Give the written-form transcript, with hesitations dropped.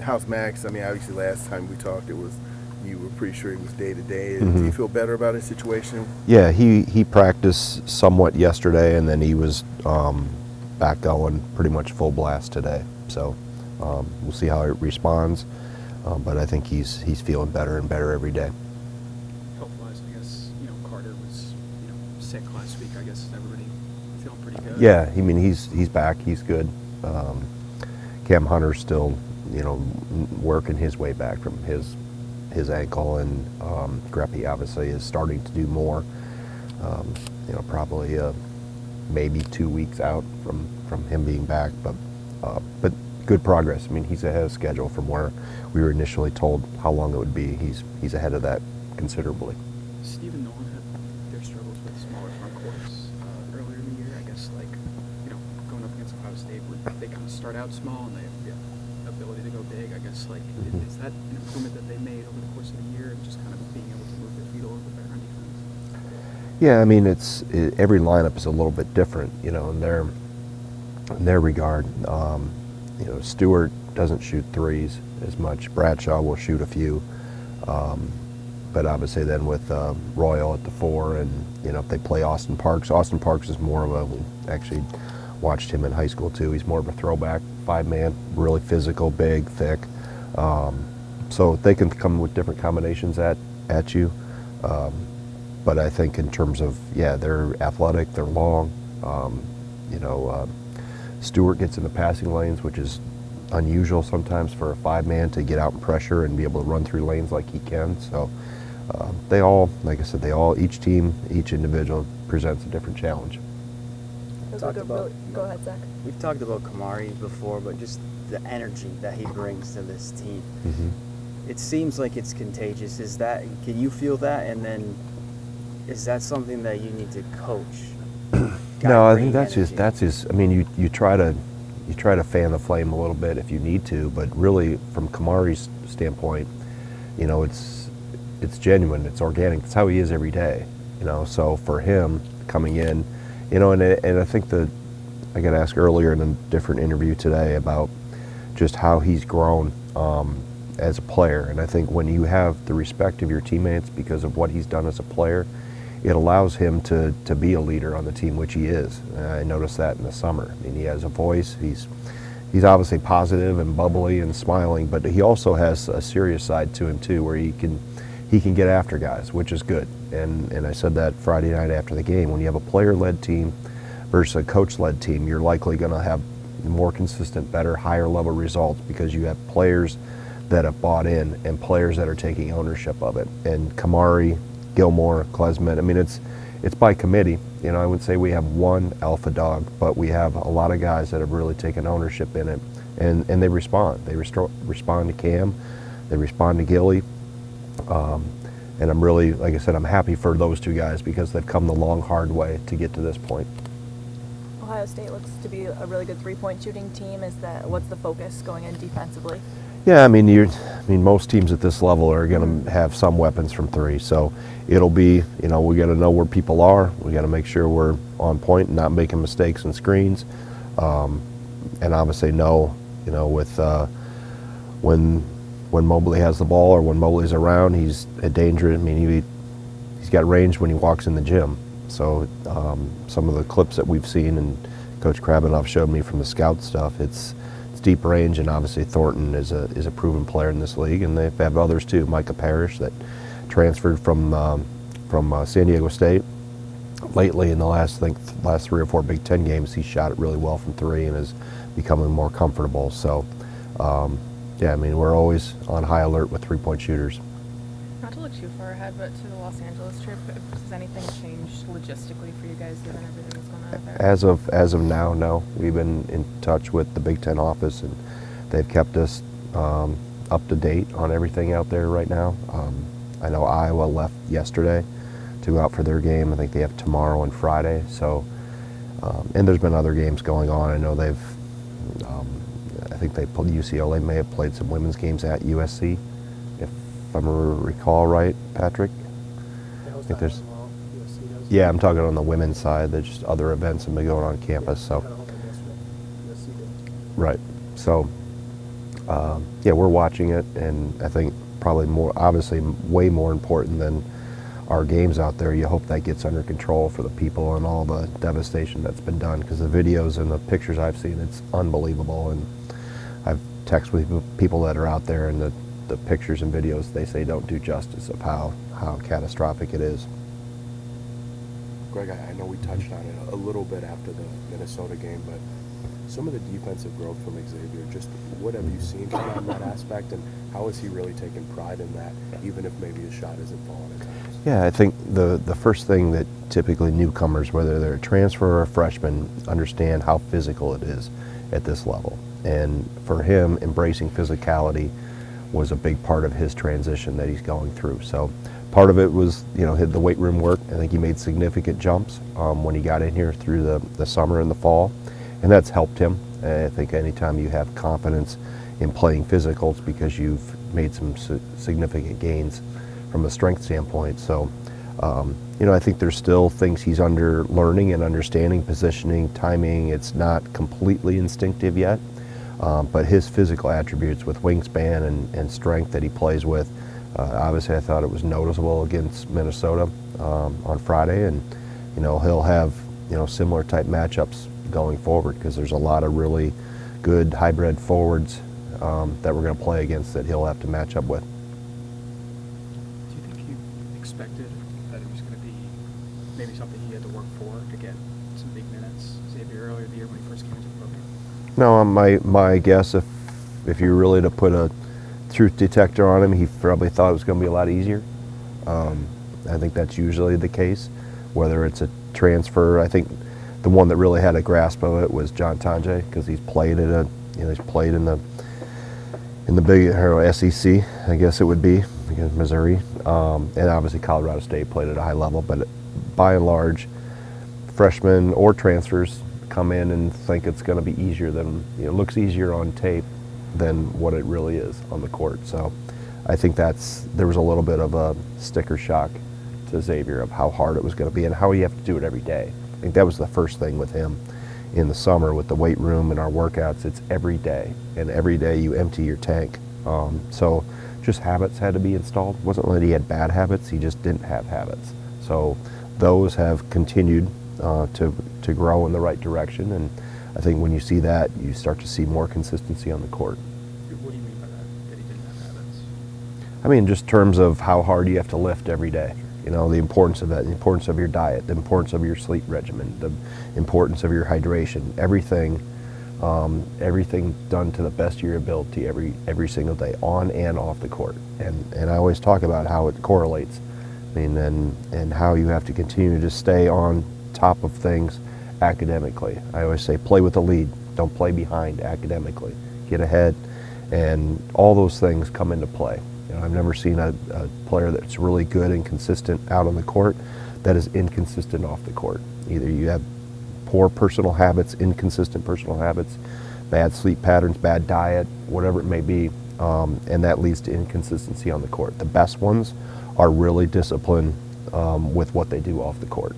how's Max? I mean, obviously last time we talked, you were pretty sure he was day to day. Do Mm-hmm. you feel better about his situation? Yeah, he practiced somewhat yesterday, and then he was back going pretty much full blast today. So we'll see how it responds. But I think he's feeling better and better every day. Health-wise, I guess, Carter was, sick last week. I guess everybody feeling pretty good. Yeah, I mean he's back. He's good. Cam Hunter's still, working his way back from his ankle, and Greppy obviously is starting to do more. Probably maybe 2 weeks out from him being back, but good progress. I mean, he's ahead of schedule from where we were initially told how long it would be. He's ahead of that considerably. Steve and Nolan had their struggles with smaller front courts earlier in the year. I guess, going up against Ohio State, they kind of start out small and they have the ability to go big. I guess, is that an improvement that they made over the course of the year, and just kind of being able to move their feet a little bit better on defense? Yeah, I mean every lineup is a little bit different, in their regard. Stewart doesn't shoot threes as much. Bradshaw will shoot a few, but obviously then with Royal at the 4, and if they play Austin Parks is more of a. We actually watched him in high school too. He's more of a throwback 5-man, really physical, big, thick. So they can come with different combinations at you. But I think in terms of, they're athletic, they're long. Stewart gets in the passing lanes, which is unusual sometimes for a 5-man to get out and pressure and be able to run through lanes like he can. So they all, like I said, each team, each individual presents a different challenge. Go ahead, Zach. We've talked about Kamari before, but just the energy that he brings to this team. Mm-hmm. It seems like it's contagious. Can you feel that? And then is that something that you need to coach? No, I think that's his. I mean, you try to fan the flame a little bit if you need to, but really from Kamari's standpoint, it's genuine, it's organic. It's how he is every day. So for him coming in, and I think that I got asked earlier in a different interview today about just how he's grown as a player, and I think when you have the respect of your teammates because of what he's done as a player, it allows him to be a leader on the team, which he is. I noticed that in the summer. I mean, he has a voice. He's obviously positive and bubbly and smiling, but he also has a serious side to him too, where he can get after guys, which is good. And I said that Friday night after the game. When you have a player-led team versus a coach-led team, you're likely going to have more consistent, better, higher-level results because you have players that have bought in and players that are taking ownership of it. And Kamari, Gilmore, Klesman, I mean, it's by committee. I would say we have one alpha dog, but we have a lot of guys that have really taken ownership in it, and they respond. They respond to Cam, they respond to Gilly, and I'm really, like I said, I'm happy for those two guys because they've come the long, hard way to get to this point. Ohio State looks to be a really good three-point shooting team. What's the focus going in defensively? Yeah, I mean, most teams at this level are going to have some weapons from three. So it'll be, we got to know where people are. We got to make sure we're on point and not making mistakes and screens. And obviously know, with when Mobley has the ball or when Mobley's around, he's a danger. I mean, he's got range when he walks in the gym. So some of the clips that we've seen, and Coach Krabinoff showed me from the scout stuff, it's deep range, and obviously Thornton is a proven player in this league, and they've had others too. Micah Parrish that transferred from San Diego State. Lately, in the last 3 or 4 Big Ten games, he shot it really well from three and is becoming more comfortable. So, I mean, we're always on high alert with three-point shooters. Not to look too far ahead, but to the Los Angeles trip, has anything changed logistically for you guys given everything that's going on out there? As of now, no. We've been in touch with the Big Ten office, and they've kept us up to date on everything out there right now. I know Iowa left yesterday to go out for their game. I think they have tomorrow and Friday. So, and there's been other games going on. I know I think UCLA may have played some women's games at USC, if I recall right, Patrick. I think there's. Yeah, I'm talking on the women's side. There's just other events that have been going on campus. So. Right. So, yeah, we're watching it, and I think probably more, obviously, way more important than our games out there. You hope that gets under control for the people and all the devastation that's been done, because the videos and the pictures I've seen, it's unbelievable. And I've texted with people that are out there, and the pictures and videos they say don't do justice of how catastrophic it is. Greg, I know we touched on it a little bit after the Minnesota game, but some of the defensive growth from Xavier, just what have you seen from him in that aspect, and how is he really taking pride in that, even if maybe his shot isn't falling at times? Yeah, I think the first thing that typically newcomers, whether they're a transfer or a freshman, understand how physical it is at this level. And for him, embracing physicality was a big part of his transition that he's going through. So part of it was, you know, the weight room work. I think he made significant jumps when he got in here through the summer and the fall, and that's helped him. I think anytime you have confidence in playing physicals, because you've made some significant gains from a strength standpoint. So, you know, I think there's still things he's learning and understanding, positioning, timing. It's not completely instinctive yet, but his physical attributes with wingspan and strength that he plays with, obviously I thought it was noticeable against Minnesota on Friday, and, you know, he'll have, you know, similar type matchups going forward, because there's a lot of really good hybrid forwards that we're going to play against that he'll have to match up with. Do you think you expected that it was going to be maybe something he had to work for to get some big minutes, Xavier, earlier in the year when he first came into the program? No, my guess, if you were really to put a truth detector on him, he probably thought it was going to be a lot easier. I think that's usually the case, whether it's a transfer. I think the one that really had a grasp of it was John Tanjay, because he's played at he's played in the big SEC, I guess it would be, against Missouri, and obviously Colorado State played at a high level. But by and large, freshmen or transfers come in and think it's going to be easier than, you know, it looks easier on tape than what it really is on the court. So I think there was a little bit of a sticker shock to Xavier of how hard it was going to be and how you have to do it every day. I think that was the first thing with him in the summer with the weight room and our workouts. It's every day, and every day you empty your tank. So just habits had to be installed. It wasn't that he had bad habits, he just didn't have habits. So those have continued to grow in the right direction, and I think when you see that, you start to see more consistency on the court. What do you mean by that he didn't have habits? I mean, just terms of how hard you have to lift every day. You know, the importance of that, the importance of your diet, the importance of your sleep regimen, the importance of your hydration, everything done to the best of your ability every single day, on and off the court. And I always talk about how it correlates. I mean, and how you have to continue to stay on top of things academically. I always say play with the lead, don't play behind academically. Get ahead, and all those things come into play. You know, I've never seen a player that's really good and consistent out on the court that is inconsistent off the court. Either you have poor personal habits, inconsistent personal habits, bad sleep patterns, bad diet, whatever it may be, and that leads to inconsistency on the court. The best ones are really disciplined with what they do off the court.